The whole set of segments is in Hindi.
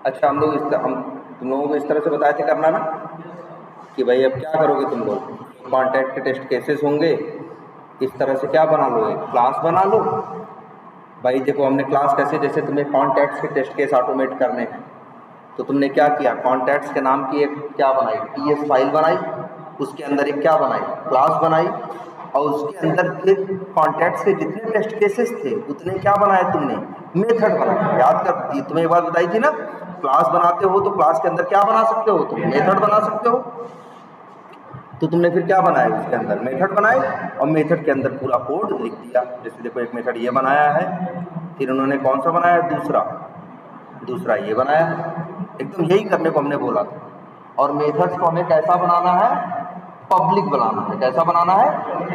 अच्छा, तुम लोगों को इस तरह से बताए थे करना ना कि भाई अब क्या करोगे तुम लोग, कॉन्टैक्ट के टेस्ट केसेस होंगे, इस तरह से क्या बना लो, एक क्लास बना लो। भाई देखो हमने क्लास कैसे, जैसे तुम्हें कॉन्टैक्ट्स के टेस्ट केस ऑटोमेट करने हैं तो तुमने क्या किया, कॉन्टैक्ट्स के नाम की एक क्या बनाई, टीएस फाइल बनाई, उसके अंदर एक क्या बनाई, क्लास बनाई, और उसके अंदर फिर कॉन्टैक्ट्स के जितने टेस्ट केसेस थे उतने क्या बनाए तुमने, मेथड बनाए। याद कर, ये तुम्हें एक बार बताई थी ना, क्लास बनाते हो तो क्लास के अंदर क्या बना सकते हो, तुम मेथड बना सकते हो। तो तुमने फिर क्या बनाया, उसके अंदर मेथड बनाए और मेथड के अंदर पूरा कोड लिख दिया। जैसे देखो एक मेथड ये बनाया है, फिर उन्होंने कौन सा बनाया, दूसरा ये बनाया है, एकदम यही करने को हमने बोला था। और मेथड्स को हमें कैसा बनाना है, पब्लिक बनाना है। कैसा बनाना है,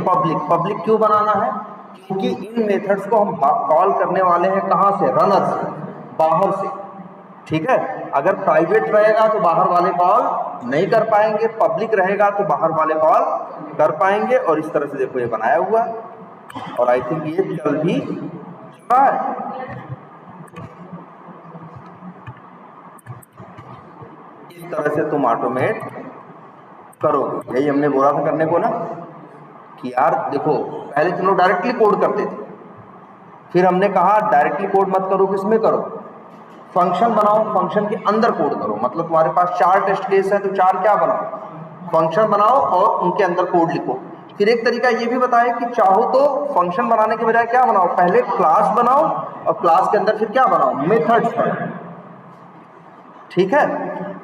पब्लिक। पब्लिक क्यों बनाना है, क्योंकि इन मेथड्स को हम कॉल करने वाले हैं कहाँ से, रनर से, बाहर से। ठीक है, अगर प्राइवेट रहेगा तो बाहर वाले कॉल नहीं कर पाएंगे, पब्लिक रहेगा तो बाहर वाले कॉल कर पाएंगे। और इस तरह से देखो ये बनाया हुआ, और आई थिंक ये चल भी रहा है। इस तरह से तुम ऑटोमेट करोगे, यही हमने बोला था करने को ना, कि यार देखो पहले तुम लोग डायरेक्टली कोड करते थे, फिर हमने कहा डायरेक्टली कोड मत करो, किसमें करो, फंक्शन बनाओ, फंक्शन के अंदर कोड करो। मतलब तुम्हारे पास 4 टेस्ट केस है तो 4 क्या बनाओ, फंक्शन बनाओ और उनके अंदर कोड लिखो। फिर एक तरीका ये भी बताया कि चाहो तो फंक्शन बनाने के बजाय क्या बनाओ, पहले क्लास बनाओ और क्लास के अंदर फिर क्या बनाओ, मेथड्स बनाओ। ठीक है,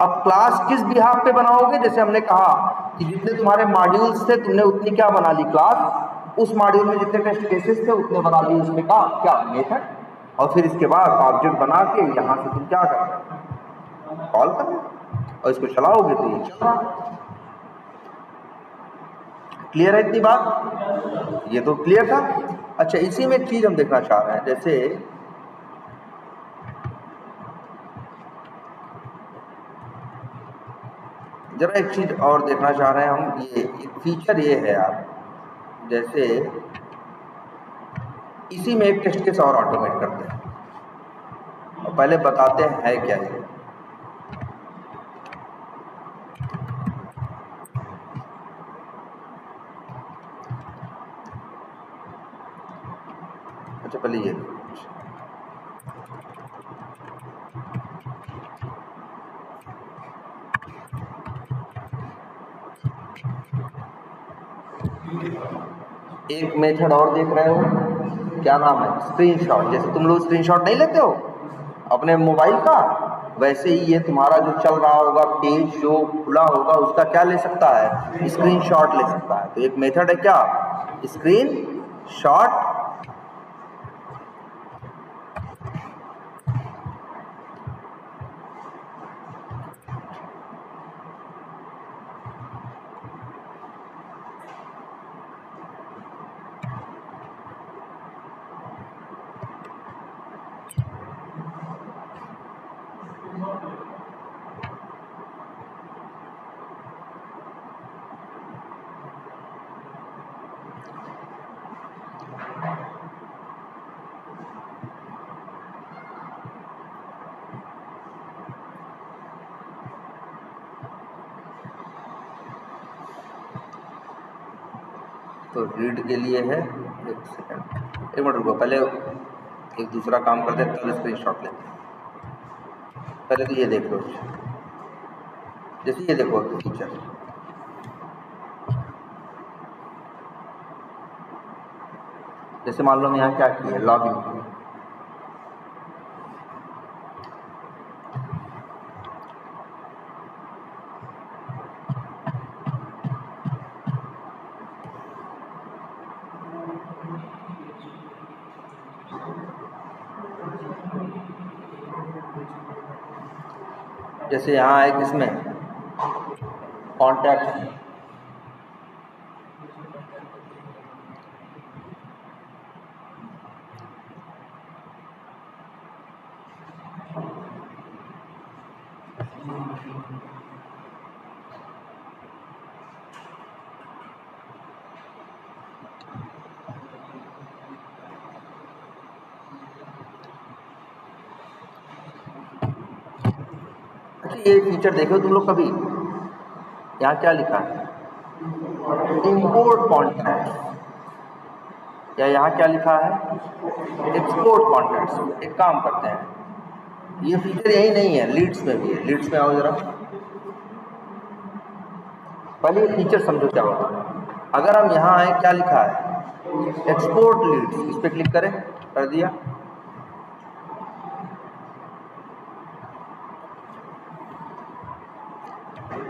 अब क्लास किस बिहाफ पे बनाओगे, जैसे हमने कहा कि जितने तुम्हारे मॉड्यूल्स थे तुमने उतनी क्या बना ली, क्लास। उस मॉड्यूल में जितने टेस्ट केसेस थे उतने बना लिए उसमें का क्या, मेथड। और फिर इसके बाद ऑब्जेक्ट बना के यहां से तुम क्या करोगे, कॉल करोगे और इसको चलाओगे तो ये चल रहा। क्लियर है इतनी बात, ये तो क्लियर था। अच्छा, इसी में एक चीज हम देखना चाह रहे हैं, जैसे जरा एक चीज और देखना चाह रहे हैं हम, ये एक फीचर ये है यार, जैसे इसी में एक टेस्ट केस और ऑटोमेट करते हैं और पहले बताते हैं है क्या ये। अच्छा पहले ये एक मेथड और देख रहे हो, क्या नाम है, स्क्रीनशॉट। जैसे तुम लोग स्क्रीनशॉट नहीं लेते हो अपने मोबाइल का, वैसे ही ये तुम्हारा जो चल रहा होगा पेज जो खुला होगा उसका क्या ले सकता है, स्क्रीनशॉट ले सकता है। तो एक मेथड है क्या, स्क्रीन शॉट। तो रीड के लिए है, एक सेकंड, एक मिनट रुको, पहले एक दूसरा काम करते हैं तब स्क्रीनशॉट लेते हैं। पहले तो ये देख लो, जैसे ये देखो फीचर, जैसे मान लो मैं यहाँ क्या किया, लॉग इन किया, जैसे यहाँ एक इसमें कॉन्टैक्ट, ये फीचर देखो तुम लोग कभी, यहाँ क्या लिखा है, इंपोर्ट कॉन्टैक्ट्स, या यहाँ क्या लिखा है, एक्सपोर्ट कॉन्टैक्ट्स। एक काम करते हैं, ये फीचर यही नहीं है, लीड्स में भी है। लीड्स में आओ जरा, पहले ये फीचर समझो क्या होता है। अगर हम यहाँ आए, क्या लिखा है, एक्सपोर्ट लीड्स, इस पर क्लिक करें, कर दिया।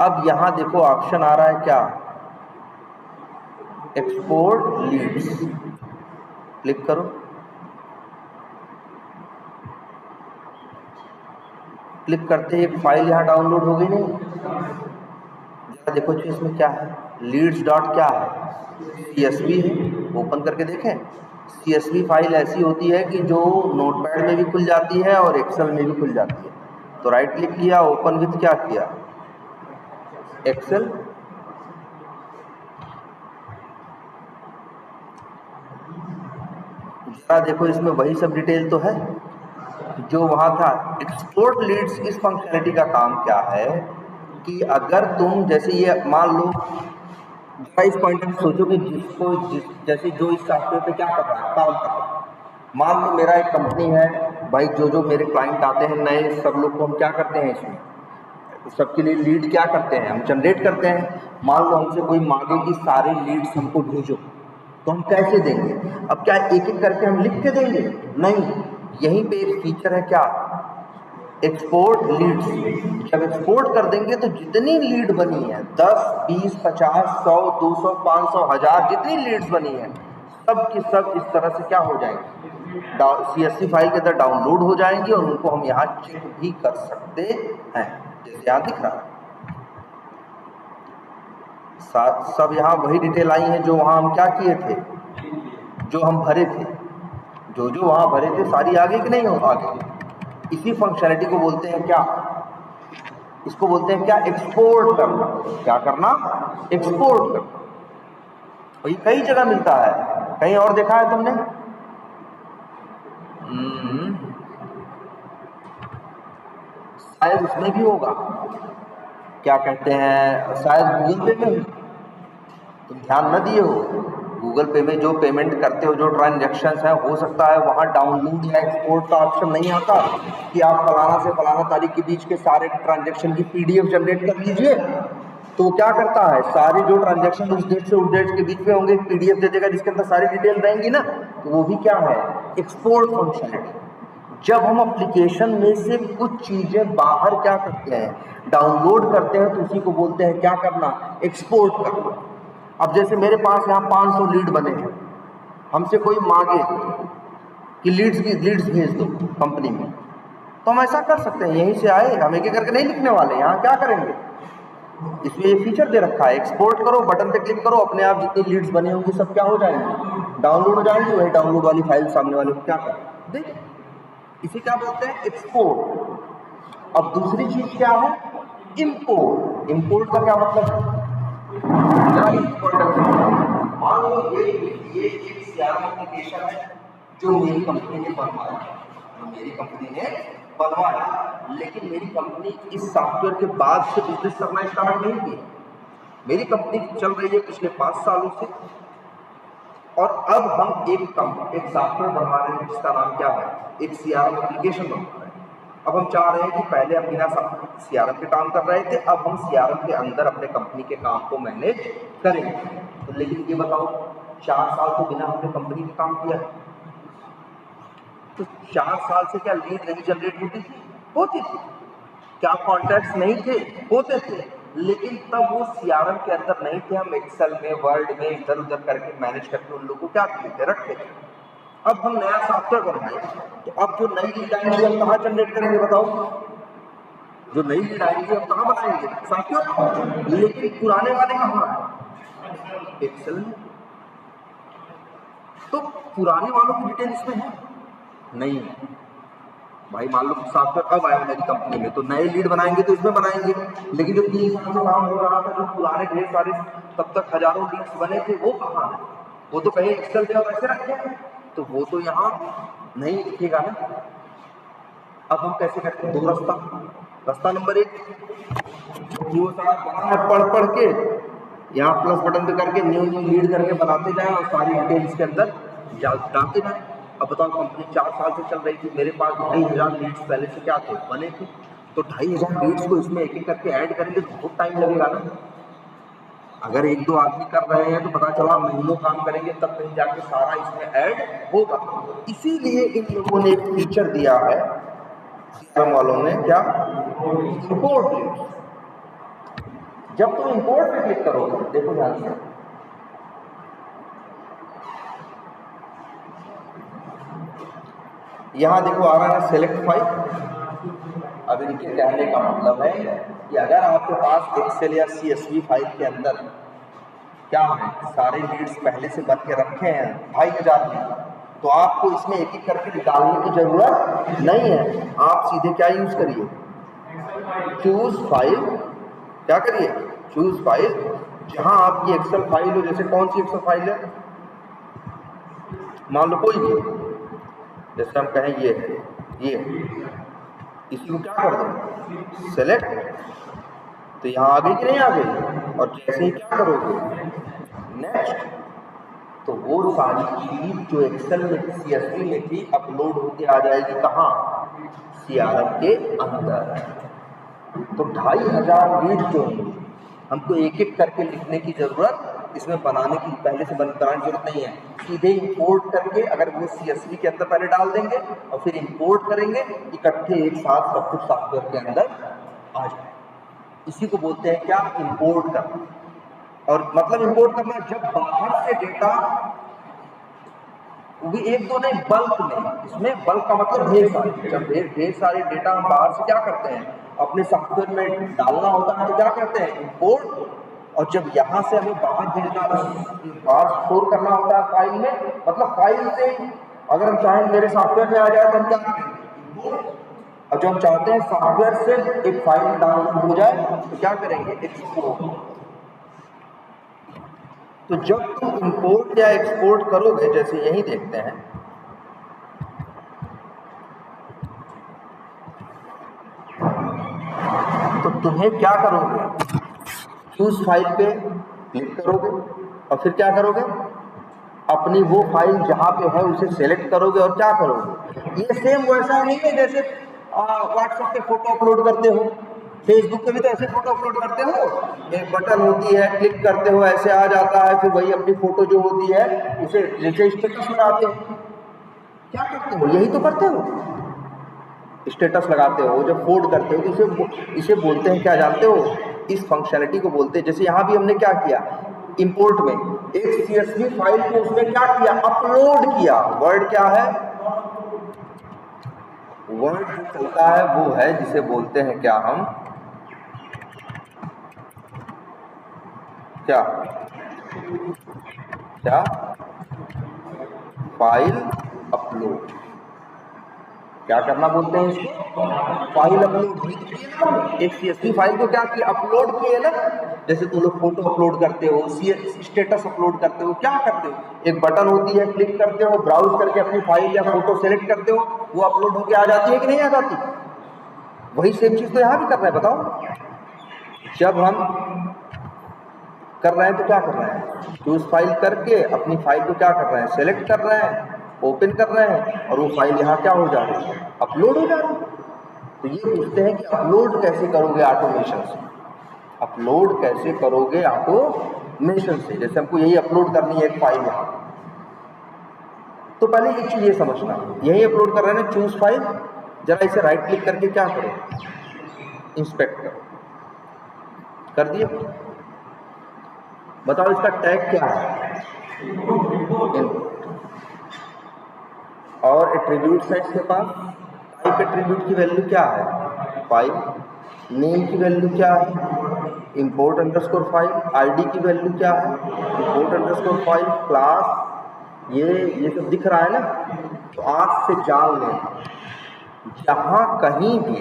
अब यहाँ देखो ऑप्शन आ रहा है क्या, एक्सपोर्ट लीड्स, क्लिक करो। क्लिक करते ही एक फाइल यहाँ डाउनलोड हो गई नहीं, जरा देखो इसमें क्या है, लीड्स डॉट क्या है, CSV है। ओपन करके देखें। CSV फाइल ऐसी होती है कि जो नोटपैड में भी खुल जाती है और एक्सेल में भी खुल जाती है। तो राइट क्लिक किया, ओपन विथ क्या किया, एक्सेल। जरा देखो इसमें वही सब डिटेल तो है जो वहां था। एक्सपोर्ट लीड्स इस फंक्शनलिटी का काम क्या है कि अगर तुम जैसे ये मान लो, इस पॉइंट में सोचो कि जैसे जो इस सॉफ्टवेयर पे क्या कर रहा है, काम कर रहा है। मान लो मेरा एक कंपनी है भाई, जो मेरे क्लाइंट आते हैं नए, सब लोग को हम क्या करते हैं इसमें, सबके लिए लीड क्या करते हैं, हम जनरेट करते हैं। मान लो हमसे कोई मांगे कि सारे लीड्स हमको भेजो, तो हम कैसे देंगे? अब क्या एक एक करके हम लिख के देंगे? नहीं, यहीं पे एक फीचर है क्या, एक्सपोर्ट लीड्स। जब एक्सपोर्ट कर देंगे तो जितनी लीड बनी है, 10, 20, 50, 100, 200, 500, 1000, जितनी लीड्स बनी है सब की सब इस तरह से क्या हो जाएंगी, CSV फाइल के अंदर डाउनलोड हो जाएंगी और उनको हम यहाँ चेक भी कर सकते हैं, जैसे यहाँ दिख रहा है। सब यहाँ वही डिटेल आई है जो वहाँ हम क्या किए थे, जो हम भरे थे, जो वहाँ भरे थे सारी आगे कि नहीं हो आगे। इसी फंक्शनलिटी को बोलते हैं क्या, इसको बोलते हैं क्या, एक्सपोर्ट करना। क्या करना, एक्सपोर्ट करना। और ये कई जगह मिलता है, कहीं और देखा है तुमने? शायद उसमें भी होगा, क्या कहते हैं, शायद गूगल पे में, तुम ध्यान न दिए हो। गूगल पे में जो पेमेंट करते हो, जो ट्रांजैक्शंस हैं, हो सकता है वहाँ डाउनलोड या एक्सपोर्ट का ऑप्शन नहीं आता कि आप फलाना से फलाना तारीख के बीच के सारे ट्रांजैक्शन की PDF जनरेट कर लीजिए। तो क्या करता है, सारे जो ट्रांजैक्शन उस डेट से उस डेट के बीच में होंगे, PDF दे देगा जिसके अंदर सारी डिटेल रहेंगी ना, तो वो भी क्या है, एक्सपोर्ट फंक्शनलिटी। जब हम एप्लीकेशन में से कुछ चीज़ें बाहर क्या करते हैं, डाउनलोड करते हैं, तो उसी को बोलते हैं क्या करना, एक्सपोर्ट करना। अब जैसे मेरे पास यहाँ 500 लीड बने हैं, हमसे कोई मांगे कि लीड्स भेज दो कंपनी में, तो हम ऐसा कर सकते हैं, यहीं से आए, हम एक एक करके नहीं लिखने वाले, यहाँ क्या करेंगे, इसमें ये फीचर दे रखा है, एक्सपोर्ट करो, बटन पे क्लिक करो, अपने आप जितनी लीड्स बनी होंगी सब क्या हो जाएंगी, डाउनलोड हो जाएंगी। वही डाउनलोड वाली फाइल सामने वाले को क्या कर देख, इसे क्या बोलते हैं, एक्सपोर्ट। अब दूसरी चीज क्या है, इंपोर्ट। इंपोर्ट का क्या मतलब है, मान लो ये एक CRM एप्लीकेशन है जो मेरी कंपनी ने बनवाया, लेकिन मेरी कंपनी इस सॉफ्टवेयर के बाद से बिजनेस करना स्टार्ट नहीं की। मेरी कंपनी चल रही है पिछले 5 सालों से, और अब हम एक सॉफ्टवेयर बनवा रहे हैं जिसका नाम क्या है, एक CRM एप्लीकेशन बनवा रहे हैं। अब हम चाह रहे हैं कि पहले हम बिना CRM के काम कर रहे थे, अब हम CRM के अंदर अपने कंपनी के काम को मैनेज करेंगे। तो लेकिन ये बताओ, 4 साल तो बिना हमने कंपनी के काम किया है, तो 4 साल से क्या लीड नहीं जनरेट होती थी? होती थी। क्या कॉन्टैक्ट्स नहीं थे? होते थे, लेकिन तब वो CRM के अंदर नहीं थे, हम एक्सेल में, वर्ड में इधर उधर करके मैनेज करके उन लोगों को क्या करते रखते थे। अब हम नया सॉफ्टवेयर बनाए, तो अब जो नई लीड आएंगी हम कहाँ जनरेट करेंगे बताओ, जो नई लीड आएंगी हम कहाँ बनाएंगे, सॉफ्टवेयर। लेकिन पुराने वाले कहाँ है, एक्सेल में। तो पुराने वालों की डिटेल इसमें है नहीं है भाई। मान लो सॉफ्टवेयर अब आया मेरी कंपनी में, तो नए लीड बनाएंगे तो इसमें बनाएंगे, लेकिन जो 3 साल से काम हो रहा था, जो पुराने ढेर सारे तब तक हजारों लीड्स बने थे, वो कहाँ है? वो तो कहीं एक्सेल पे और ऐसे रखे हैं, तो वो तो यहाँ नहीं दिखेगा ना। अब हम कैसे करते हैं, 2 रास्ता। रास्ता नंबर 1, वो सारा बना है पढ़ के, यहाँ प्लस बटन पे करके न्यू लीड करके बनाते जाए और सारी डिटेल्स के अंदर डालते जाए। अब बताओ, कंपनी 4 साल से चल रही थी, मेरे पास 2500 लीड्स पहले से क्या थे, बने थे, तो 2500 लीड्स को इसमें एक एक करके ऐड करेंगे तो बहुत टाइम लगेगा ना। अगर 1-2 आदमी कर रहे हैं तो पता चला महीनों काम करेंगे तब कहीं जाके सारा इसमें ऐड होगा। इसीलिए इन लोगों ने एक फीचर दिया है सीआरएम वालों ने, क्या, इंपोर्ट लीड्स। जब तुम इंपोर्ट पे क्लिक करोगे, देखो ध्यान से, यहां देखो आ रहा है सेलेक्ट फाइल। अब इनके कहने का मतलब है कि अगर आपके पास एक्सेल या CSV फाइल के अंदर क्या है, सारे लीड्स पहले से बन के रखे हैं 2500 में, तो आपको इसमें एक एक करके निकालने की जरूरत नहीं है। आप सीधे क्या यूज करिए, चूज फाइल, क्या करिए, चूज फाइल। जहां आपकी एक्सेल फाइल हो, जैसे कौन सी एक्सेल फाइल है, मान लो कोई भी, जैसे हम कहें ये है, ये, इसी को क्या कर दो, सेलेक्ट, तो यहाँ आ गई कि नहीं आ गई, और जैसे ही क्या करोगे, नेक्स्ट, तो वो सारी चीज जो एक्सेल में थी, CSV में थी, अपलोड होके आ जाएगी कहाँ, CRM के अंदर। तो 2500 लीड जो है, हमको एक एक करके लिखने की जरूरत, इसमें बनाने की, पहले से बनाने की जरूरत नहीं है। सीधे इंपोर्ट करके, अगर वो CSV के अंदर पहले डाल देंगे और फिर इंपोर्ट करेंगे, इकट्ठे एक साथ सब कुछ सॉफ्टवेयर के अंदर आ जाए। इसी को बोलते हैं क्या, इंपोर्ट करना। और मतलब इंपोर्ट करना, जब बाहर से डेटा, वो भी 1-2 नहीं, बल्क में, इसमें बल्क का मतलब ढेर सारे, जब ढेर सारे डेटा हम बाहर से क्या करते हैं, अपने सॉफ्टवेयर में डालना होता है, तो क्या करते हैं, इंपोर्ट। और जब यहाँ से हमें बाहर भेजना, बाहर स्टोर करना होता है फाइल में, मतलब फाइल से अगर हम चाहें मेरे सॉफ्टवेयर में आ जाए तो हम क्या करेंगे, और जब हम चाहते हैं सॉफ्टवेयर से एक फाइल डाउनलोड हो जाए तो क्या करेंगे, एक्सपोर्ट। तो जब तुम इंपोर्ट या एक्सपोर्ट करोगे, जैसे यही देखते हैं, तो तुम्हें क्या करोगे, चूज फाइल पे क्लिक करोगे और फिर क्या करोगे, अपनी वो फाइल जहां पे है उसे सेलेक्ट करोगे और क्या करोगे। ये सेम वैसा नहीं है जैसे व्हाट्सएप पे फोटो अपलोड करते हो, फेसबुक पे भी तो ऐसे फोटो अपलोड करते हो, एक बटन होती है, क्लिक करते हो, ऐसे आ जाता है, फिर वही अपनी फोटो जो होती है उसे जैसे स्टेटस लगाते हो, क्या करते हो, यही तो करते हो, स्टेटस लगाते हो, जब फोल्ड करते हो तो इसे बोलते हैं क्या, जानते हो, इस फंक्शनलिटी को बोलते हैं। जैसे यहाँ भी हमने क्या किया, इंपोर्ट में एक CSV फाइल को उसमें क्या किया, अपलोड किया। वर्ड क्या है, वर्ड जो चलता है वो है जिसे बोलते हैं क्या, हम क्या क्या फाइल अपलोड, क्या करना बोलते हैं इसको, फाइल अपलोड। एक CSV फाइल को क्या किया, अपलोड किए ना, जैसे तुम लोग फोटो अपलोड करते हो, स्टेटस अपलोड करते हो, क्या करते हो, एक बटन होती है, क्लिक करते हो, ब्राउज करके अपनी फाइल या फोटो सेलेक्ट करते हो, वो अपलोड होके आ जाती है कि नहीं आ जाती। वही सेम चीज तो यहाँ भी कर रहे हैं। बताओ, जब हम कर रहे हैं तो क्या कर रहे हैं, चूज फाइल करके अपनी फाइल को क्या कर रहे हैं, सेलेक्ट कर रहे हैं, ओपन कर रहे हैं, और वो फाइल यहाँ क्या हो जा रही है, अपलोड हो जा रही है। तो ये पूछते हैं कि अपलोड कैसे करोगे ऑटोमेशन से, अपलोड कैसे करोगे ऑटोमेशन से। जैसे हमको यही अपलोड करनी है एक फाइल यहाँ, तो पहले एक चीज ये समझना, यही अपलोड कर रहे हैं, चूज फाइल, जरा इसे राइट क्लिक करके क्या करो, इंस्पेक्ट करो, कर दिए। बताओ इसका टैग क्या है, और एट्रीब्यूट है इसके पास, टाइप एट्रीब्यूट की वैल्यू क्या है, फाइल, नेम की वैल्यू क्या है, इंपोर्ट अंडरस्कोर फाइल, आईडी की वैल्यू क्या है, इंपोर्ट अंडरस्कोर फाइल, क्लास, ये सब दिख रहा है ना। तो आज से जान लेना, जहां कहीं भी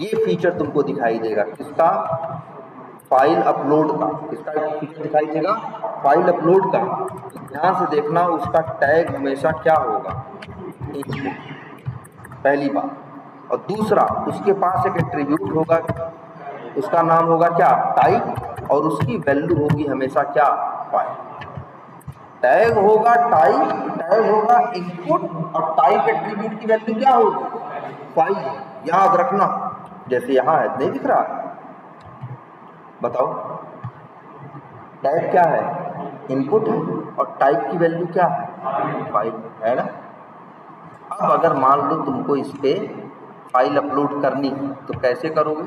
ये फीचर तुमको दिखाई देगा, किसका, फाइल अपलोड का, किसका फीचर दिखाई देगा, फाइल अपलोड का, ध्यान से देखना, उसका टैग हमेशा क्या होगा, पहली बात। और दूसरा उसके पास एक एट्रीब्यूट होगा, उसका नाम होगा क्या, टाइप, और उसकी वैल्यू होगी हमेशा क्या, फाइल। टैग होगा टाइप, टैग होगा इनपुट, और टाइप एट्रीब्यूट की वैल्यू क्या होगी, फाइल। याद रखना, जैसे यहां है, नहीं दिख रहा, बताओ टैग क्या है, इनपुट है, और टाइप की वैल्यू क्या है, फाइल है ना। अब अगर मान लो तुमको इस पे फाइल अपलोड करनी है तो कैसे करोगे,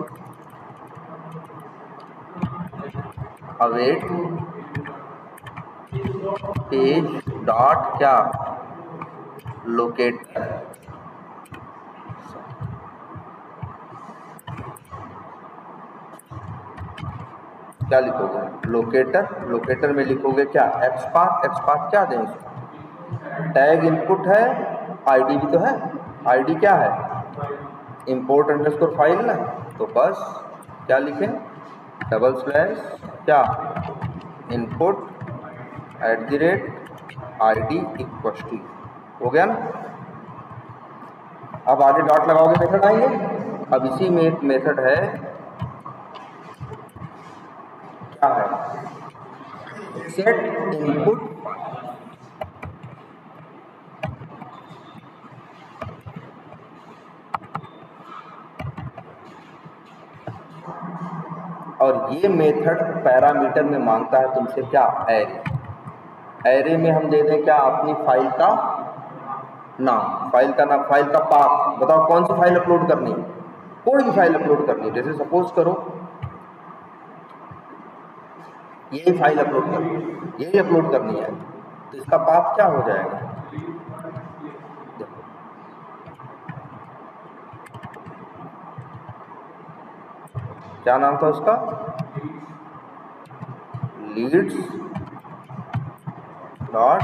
अवेट पेज डॉट क्या, लोकेटर, क्या लिखोगे, लोकेटर, लोकेटर में लिखोगे क्या, एक्सपाथ, एक्सपाथ क्या दें उसको, टैग इनपुट है, आईडी भी तो है, आईडी क्या है, इंपोर्ट अंडरस्कोर फाइल ना, तो बस क्या लिखें, डबल स्लैश क्या, इनपुट @ID इक्वल टू, हो गया ना। अब आगे डॉट लगाओगे मेथड आएंगे। अब इसी में एक मेथड है, क्या है, सेट इनपुट, और ये मेथड पैरामीटर में मांगता है तुमसे क्या, एरे। एरे में हम दे दें क्या, अपनी फाइल का नाम, फाइल का नाम, फाइल का पाथ, बताओ कौन सी फाइल अपलोड करनी है, कोई भी फाइल अपलोड करनी है, जैसे सपोज करो यही फाइल अपलोड करनी है, यही अपलोड करनी है, तो इसका पाथ क्या हो जाएगा, क्या नाम था उसका, लीड्स डॉट,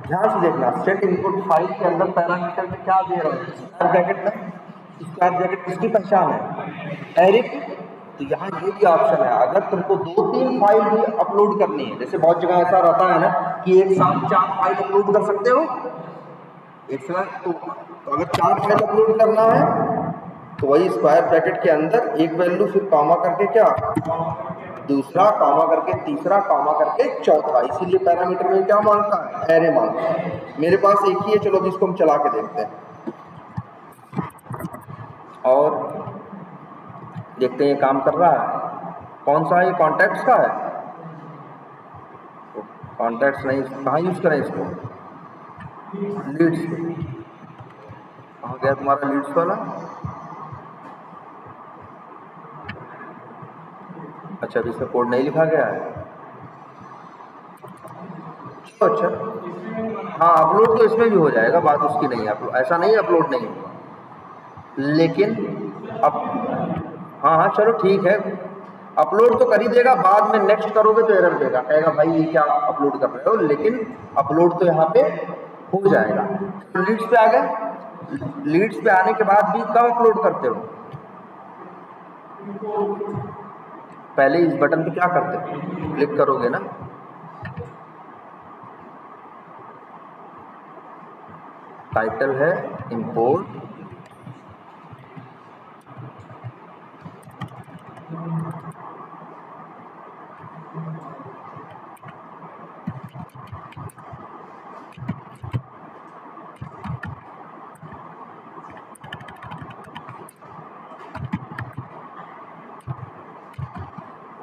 ध्यान से देखना, सेट इनपुट फाइल के अंदर पैरामीटर में क्या दे रहा हूँ, स्क्वायर ब्रैकेट में, स्क्वायर ब्रैकेट किसकी पहचान है, एरे की। तो यहाँ ये भी ऑप्शन है, अगर तुमको 2-3 फाइल भी अपलोड करनी है, जैसे बहुत जगह ऐसा रहता है ना कि एक साथ 4 फाइल अपलोड कर सकते हो एक साथ, तो अगर 4 फाइल अपलोड करना है तो वही स्क्वायर ब्रैकेट के अंदर एक वैल्यू, फिर कॉमा करके क्या, दूसरा कॉमा करके तीसरा कॉमा करके चौथा, इसीलिए पैरामीटर में क्या मांगता है, एरे मांगता है। मेरे पास एक ही है, चलो इसको हम चला के देखते हैं और देखते हैं ये काम कर रहा है। कौन सा है, ये कॉन्टैक्ट्स का है, कॉन्टैक्ट्स नहीं, कहाँ यूज करें इसको, लीड्स, कहाँ गया तुम्हारा लीड्स वाला, अच्छा अभी इसका कोड नहीं लिखा गया है, अच्छा हाँ, अपलोड तो इसमें भी हो जाएगा, बात उसकी नहीं है, ऐसा नहीं अपलोड नहीं होगा, लेकिन अब हाँ हाँ चलो ठीक है, अपलोड तो कर ही देगा, बाद में नेक्स्ट करोगे तो एरर देगा, कहेगा भाई ये क्या अपलोड कर रहे हो, लेकिन अपलोड तो यहाँ पे हो जाएगा। तो लीड्स पे आ गए, लीड्स पे आने के बाद भी कब अपलोड करते हो, पहले इस बटन पे क्या करते हो, क्लिक करोगे ना, टाइटल है इंपोर्ट,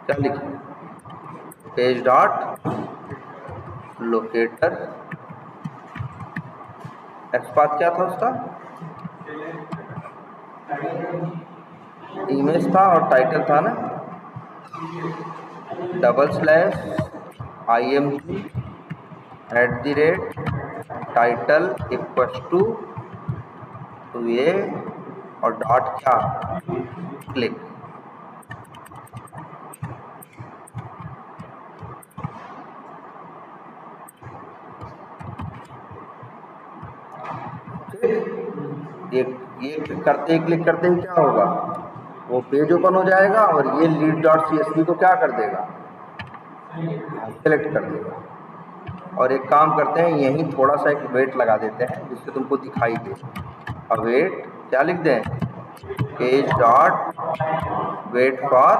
क्या लिखे, पेज डॉट लोकेटर, एक्सपाथ क्या था उसका, इमेज था और टाइटल था ना, डबल स्लैश IMG @टाइटल इक्वल टू ये, और डॉट क्या, क्लिक। ये क्लिक करते ही क्या होगा, वो पेज ओपन हो जाएगा और ये लीड डॉट CSV को क्या कर देगा, सेलेक्ट कर देगा। और एक काम करते हैं, यहीं थोड़ा सा एक वेट लगा देते हैं जिससे तुमको दिखाई दे। अब वेट क्या लिख दें, page dot wait for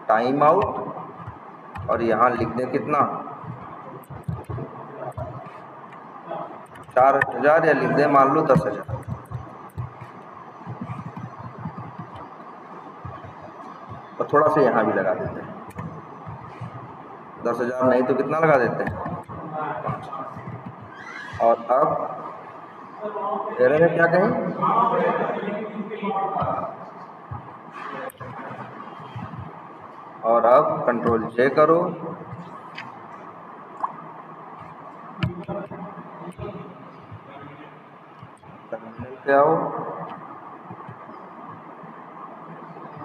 time out, और यहाँ लिख दें कितना 4000, या लिख दें मान लो 10,000। और थोड़ा सा यहाँ भी लगा देते हैं, 10,000 नहीं तो कितना लगा देते हैं 5। और अब एरर है क्या कहें, और अब कंट्रोल जे करो, टर्मिनल पे आओ,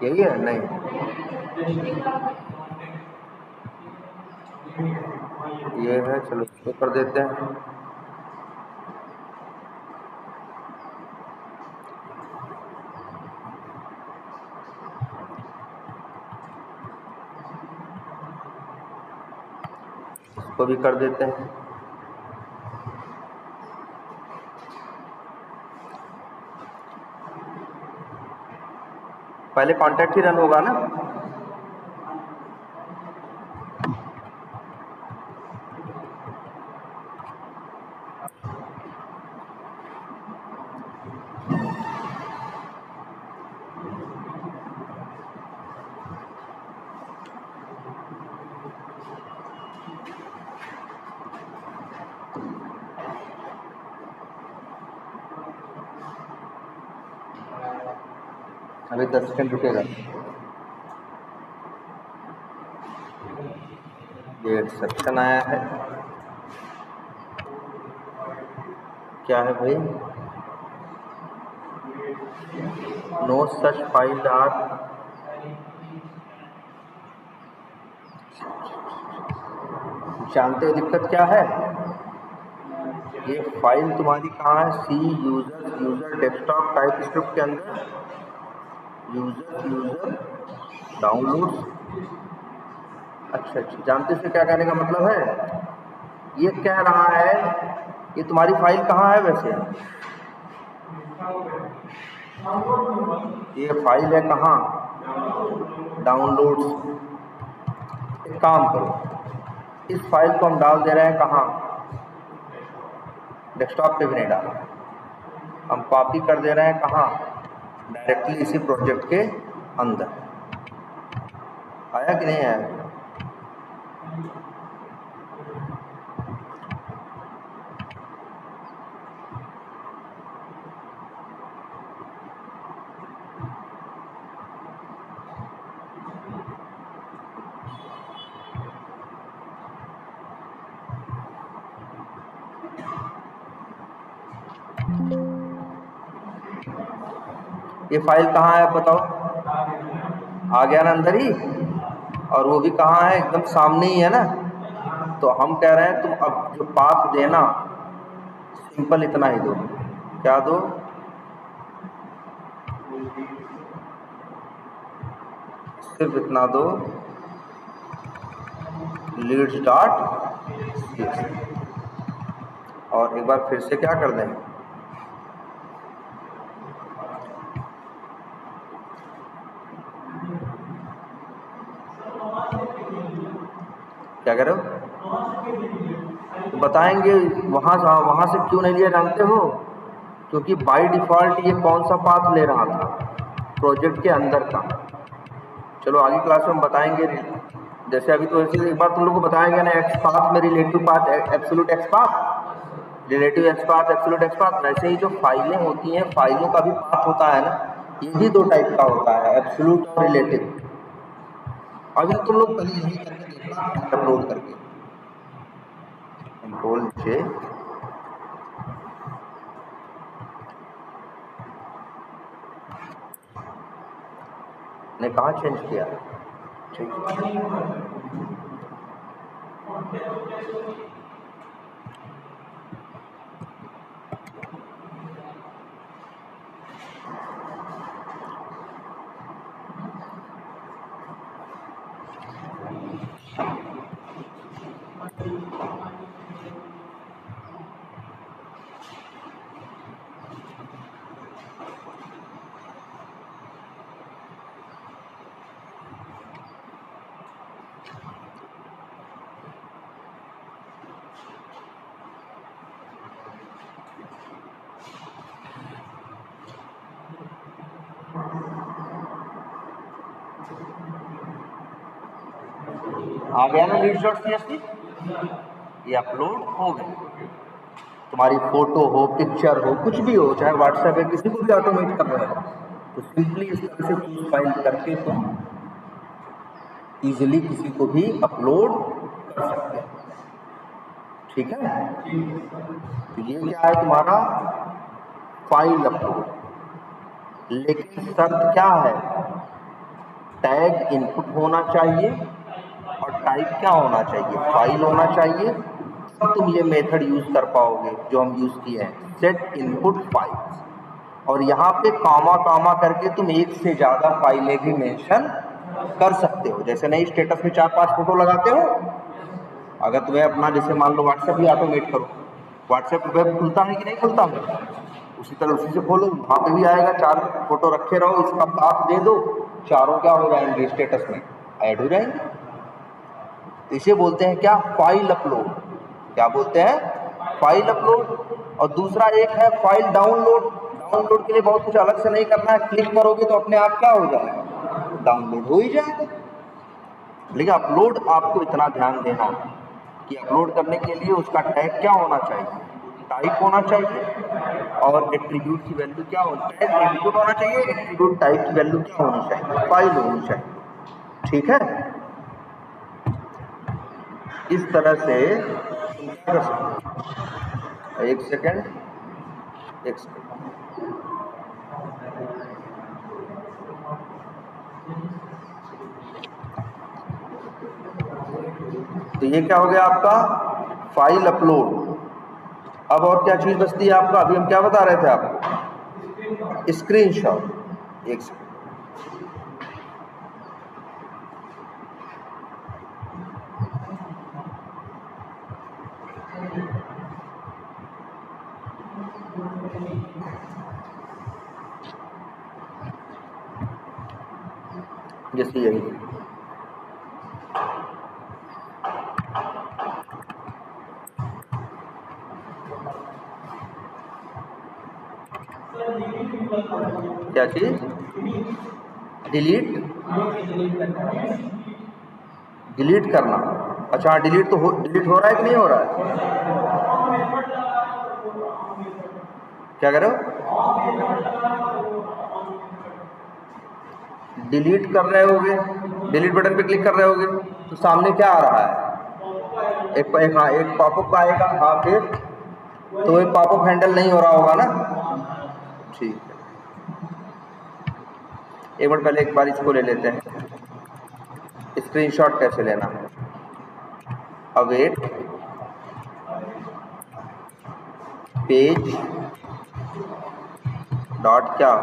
यही है नहीं, ये है, चलो इसको कर देते हैं। इसको भी कर देते हैं। पहले कॉन्टैक्ट ही रन होगा ना, अभी 10 सेकंड रुकेगा। ये एक्सेप्शन आया है, क्या है भाई, नो सच फाइल आर, जानते हो दिक्कत क्या है, ये फाइल तुम्हारी कहाँ है, सी यूजर डेस्कटॉप टाइप स्क्रिप्ट के अंदर यूजर डाउनलोड्स। अच्छा, जानते से क्या कहने का मतलब है, ये कह रहा है ये तुम्हारी फाइल कहाँ है वैसे, ये फाइल है कहाँ, डाउनलोड्स। एक काम करो, इस फाइल को हम डाल दे रहे हैं कहाँ, डेस्कटॉप पे भी नहीं डाला, हम कॉपी कर दे रहे हैं कहाँ, डायरेक्टली इसी प्रोजेक्ट के अंदर। आया कि नहीं आया, ये फाइल कहाँ है बताओ, आ गया ना अंदर ही, और वो भी कहाँ है, एकदम सामने ही है ना। तो हम कह रहे हैं तुम अब जो पाथ देना सिंपल इतना ही दो, क्या दो, सिर्फ इतना दो, लीड्स डॉट, और एक बार फिर से क्या कर दें, क्या करो, तो बताएंगे वहाँ से क्यों नहीं लिया जानते हो, क्योंकि बाय डिफ़ॉल्ट ये कौन सा पाथ ले रहा था, प्रोजेक्ट के अंदर का। चलो आगे क्लास में हम बताएंगे, जैसे अभी तो ऐसे एक बार तुम लोग को बताएंगे ना, एक्स पाथ में relative path, absolute x path, relative x path, absolute x path. वैसे ही जो फाइलें होती हैं, फाइलों का भी पाथ होता है ना, ये भी 2 टाइप का होता है, एब्सोल्यूट और रिलेटिव। अभी तुम लोग पहले यही करके देखना, अपलोड करके, कंट्रोल जे, ने कहाँ चेंज किया, आ गया ना लीड्स डॉट सीएसवी, ये अपलोड हो गया। तुम्हारी फोटो हो, पिक्चर हो, कुछ भी हो, चाहे व्हाट्सएप है, किसी को भी ऑटोमेट कर रहे हो, तो सिंपली इस तरह से चूज फाइल करके तुम इजीली किसी को भी अपलोड कर सकते हैं। ठीक है, तो ये क्या है तुम्हारा फाइल अपलोड। लेकिन शर्त क्या है, टैग इनपुट होना चाहिए और टाइप क्या होना चाहिए, फाइल होना चाहिए, तब तुम ये मेथड यूज कर पाओगे जो हम यूज किए हैं, सेट इनपुट फाइल्स। और यहाँ पे कामा कामा करके तुम एक से ज्यादा फाइलें भी मेंशन कर सकते हो। जैसे नहीं स्टेटस में 4-5 फोटो लगाते हो, अगर तुम्हें अपना जैसे मान लो व्हाट्सएप ही ऑटोमेट करो, व्हाट्सएप वेब खुलता है कि नहीं खुलता है, उसी तरह उसी से खोलो, वहाँ पे भी आएगा, 4 फोटो रखे रहो, इसका पाथ दे दो, चारों क्या हो जाएंगे, स्टेटस में ऐड हो जाएंगे। इसे बोलते हैं क्या, फाइल अपलोड। क्या बोलते हैं, फाइल अपलोड। और दूसरा एक है फाइल डाउनलोड। डाउनलोड के लिए बहुत कुछ अलग से नहीं करना है, क्लिक करोगे तो अपने आप क्या हो जाएगा, डाउनलोड हो ही जाएगा। लेकिन अपलोड आपको इतना ध्यान देना है कि अपलोड करने के लिए उसका टैग क्या होना चाहिए, टाइप होना चाहिए, और एट्रीब्यूट की वैल्यू क्या होनी चाहिए, टैग इनपुट होना चाहिए, एट्रीब्यूट टाइप की वैल्यू क्या होनी चाहिए, फाइल होनी चाहिए। ठीक है, इस तरह से कर सकते। एक सेकेंड। तो ये क्या हो गया आपका फाइल अपलोड। अब और क्या चीज बचती है आपका, अभी हम क्या बता रहे थे आपको, स्क्रीनशॉट। एक सेकेंड, जैसे यही क्या चीज, डिलीट करना। अच्छा, डिलीट तो डिलीट हो रहा है कि नहीं हो रहा है, क्या कह रहे हो, डिलीट कर रहे होगे, डिलीट बटन पे क्लिक कर रहे होगे तो सामने क्या आ रहा है, एक पॉपअप आएगा। हाँ, फिर तो एक पॉपअप हैंडल नहीं हो रहा होगा ना। ठीक है, एक मिनट पहले एक बार इसको ले लेते हैं, स्क्रीनशॉट कैसे लेना है। अवेट पेज डॉट क्या,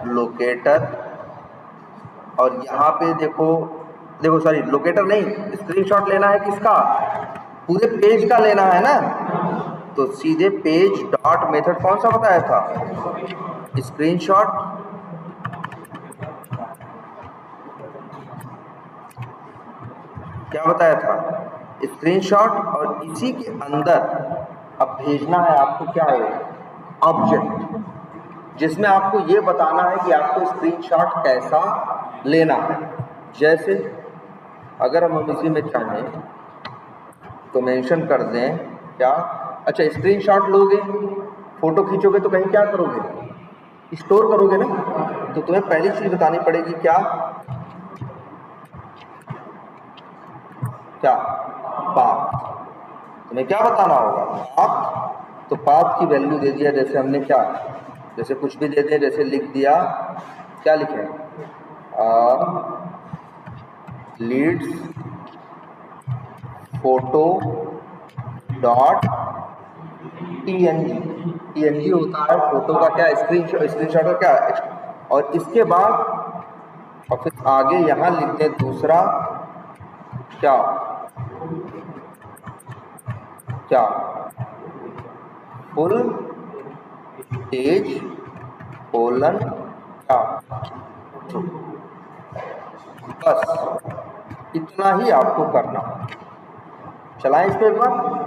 लोकेटर, और यहाँ पे देखो सॉरी लोकेटर नहीं, स्क्रीनशॉट लेना है किसका, पूरे पेज का लेना है ना। तो सीधे पेज डॉट मेथड कौन सा बताया था, स्क्रीनशॉट। क्या बताया था, स्क्रीनशॉट। और इसी के अंदर अब भेजना है आपको क्या है, ऑब्जेक्ट, जिसमें आपको ये बताना है कि आपको स्क्रीनशॉट कैसा लेना है। जैसे अगर हम इसी में चाहें तो मेंशन कर दें क्या, अच्छा स्क्रीनशॉट लोगे, फोटो खींचोगे तो कहीं क्या करोगे, स्टोर करोगे ना, तो तुम्हें पहली चीज बतानी पड़ेगी क्या, पाथ। तुम्हें क्या बताना होगा, पाथ। तो पाथ की वैल्यू दे दिया, जैसे हमने क्या, जैसे कुछ भी दे दिया, जैसे लिख दिया, क्या लिखे, लीड्स फोटो डॉट टीएनजी होता है फोटो का क्या, स्क्रीनशॉट का क्या। और इसके बाद और फिर आगे यहाँ लिखते हैं दूसरा क्या, क्या, फुल पेज कोलन क्या, बस इतना ही आपको करना। चलाएं इसको एक बार।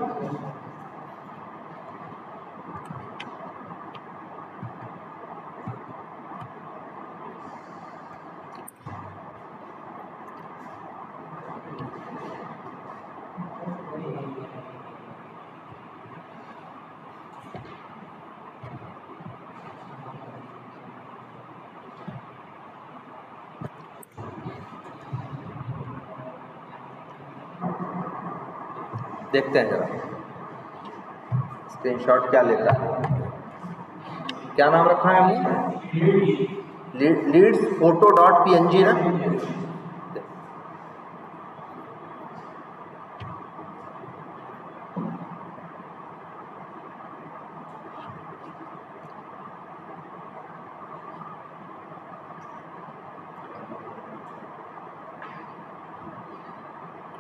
देखते हैं जरा स्क्रीनशॉट क्या लेता है। क्या नाम रखा है हमने, लीड्स फोटो डॉट png ना।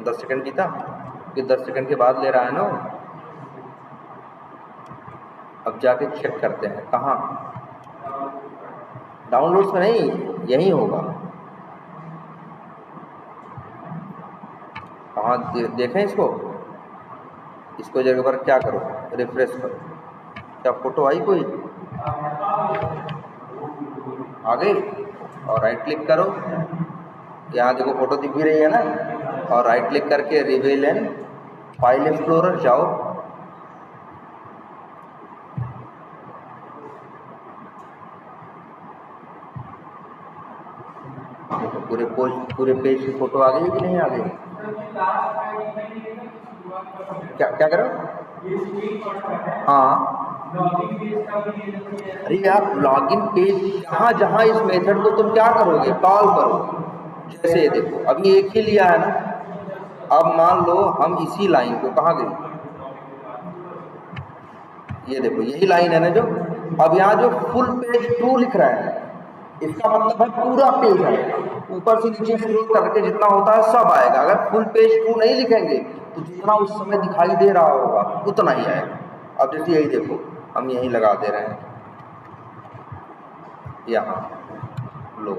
दस सेकंड की था कि 10 सेकंड के बाद ले रहा है ना। अब जाके चेक करते हैं कहाँ, डाउनलोड्स में नहीं, यही होगा। कहाँ देखें इसको, इसको जगह पर क्या करो, रिफ्रेश करो। क्या फोटो आई कोई, आ गई? और राइट क्लिक करो, यहाँ देखो फोटो दिख भी रही है ना। और राइट क्लिक करके रिवील एंड फाइल एक्सप्लोरर जाओ। पूरे पेज की फोटो आ गई कि नहीं आ गई? क्या करो? हाँ, अरे यार लॉगिन पेज जहाँ जहाँ इस मेथड को तुम क्या करोगे, कॉल करो। जैसे ये देखो अभी एक ही लिया है ना। अब मान लो हम इसी लाइन को, कहाँ गई, ये देखो यही लाइन है ना जो। अब यहाँ जो फुल पेज 2 लिख रहा है, इसका मतलब है पूरा पेज आएगा, ऊपर से नीचे स्क्रॉल करके जितना होता है सब आएगा। अगर फुल पेज 2 नहीं लिखेंगे तो जितना उस समय दिखाई दे रहा होगा उतना ही आएगा। अब जैसे यही देखो हम यहीं लगा दे रहे हैं, यहाँ लो,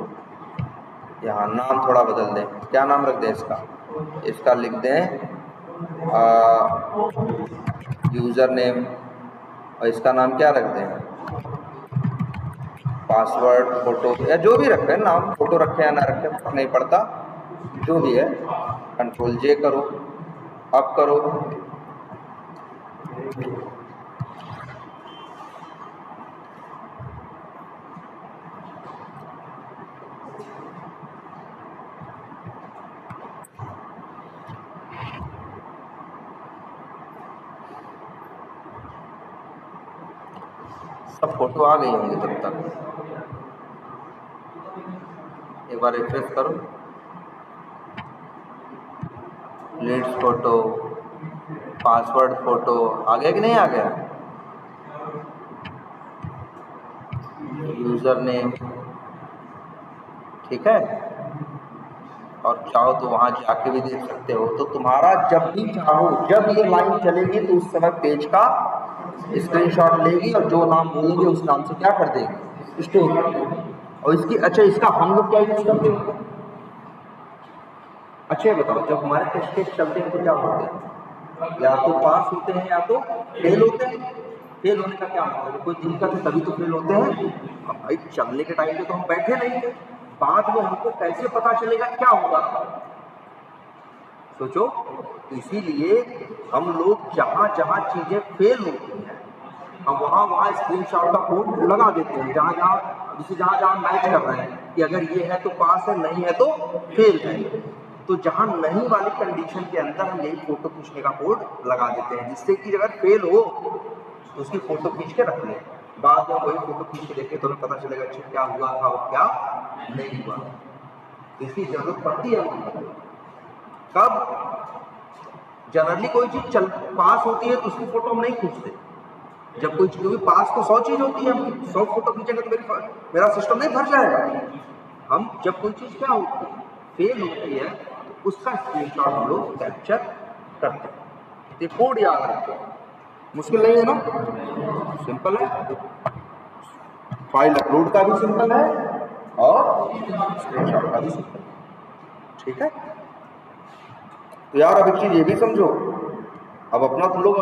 यहाँ नाम थोड़ा बदल दें। क्या नाम रख दें इसका, इसका लिख दें यूज़र नेम, और इसका नाम क्या रख दें, पासवर्ड, फोटो, या जो भी रखें नाम, फोटो रखें या ना रखें फर्क नहीं पड़ता, जो भी है। कंट्रोल जे करो, अब करो। सब फोटो आ गई होंगी तब तक। एक बार रिफ्रेश करो, लीड्स फोटो, पासवर्ड फोटो आ गया कि नहीं आ गया, यूज़र नेम, ठीक है। और चाहो तो वहाँ जाके भी देख सकते हो। तो तुम्हारा जब भी चाहो, जब ये लाइन चलेगी तो उस समय पेज का स्क्रीनशॉट लेगी और जो नाम बोलोगे उस नाम से क्या कर देगी, स्टोर कर देगी। और इसकी अच्छा, इसका हम लोग क्या यूज करते हैं, अच्छा बताओ, जब हमारे टेस्ट केस चलते हैं तो क्या होते हैं, या तो पास होते हैं या तो फेल होते हैं। फेल होने का क्या मतलब है, कोई दिक्कत है तभी तो फेल होते हैं। अब भाई चलने के टाइम पे तो हम बैठे नहीं थे, बाद में हमको कैसे पता चलेगा क्या होगा, सोचो। इसीलिए हम लोग जहाँ जहाँ चीजें फेल होती हैं हम वहाँ स्क्रीनशॉट का कोड लगा देते हैं, जहाँ जहाँ मैच कर रहे हैं कि अगर ये है तो पास है, नहीं है तो फेल है। तो जहाँ नहीं वाली कंडीशन के अंदर हम यही फोटो खींचने का कोड लगा देते हैं, जिससे कि अगर फेल हो तो उसकी फोटो खींच के रख लें, बाद में वही फोटो खींच के देखें तो हमें पता चलेगा अच्छा क्या हुआ था और क्या नहीं हुआ। इसकी जरूरत पड़ती है कब, जनरली कोई चीज पास होती है तो उसकी फोटो हम नहीं खींचते। जब कोई चीज, पास तो 100 चीज होती है, हम 100 फोटो खींचेंगे तो मेरा सिस्टम नहीं भर जाएगा। हम जब कोई चीज क्या होती है, फेल होती है, तो उसका स्क्रीनशॉट हम लोग कैप्चर करते हैं। ये कोड याद रखें, मुश्किल नहीं है ना, सिंपल है। फाइल अपलोड का भी सिंपल है और स्क्रीनशॉट का भी सिंपल है, ठीक है। तो यार अब एक चीज ये भी समझो, अब अपना तुम लोग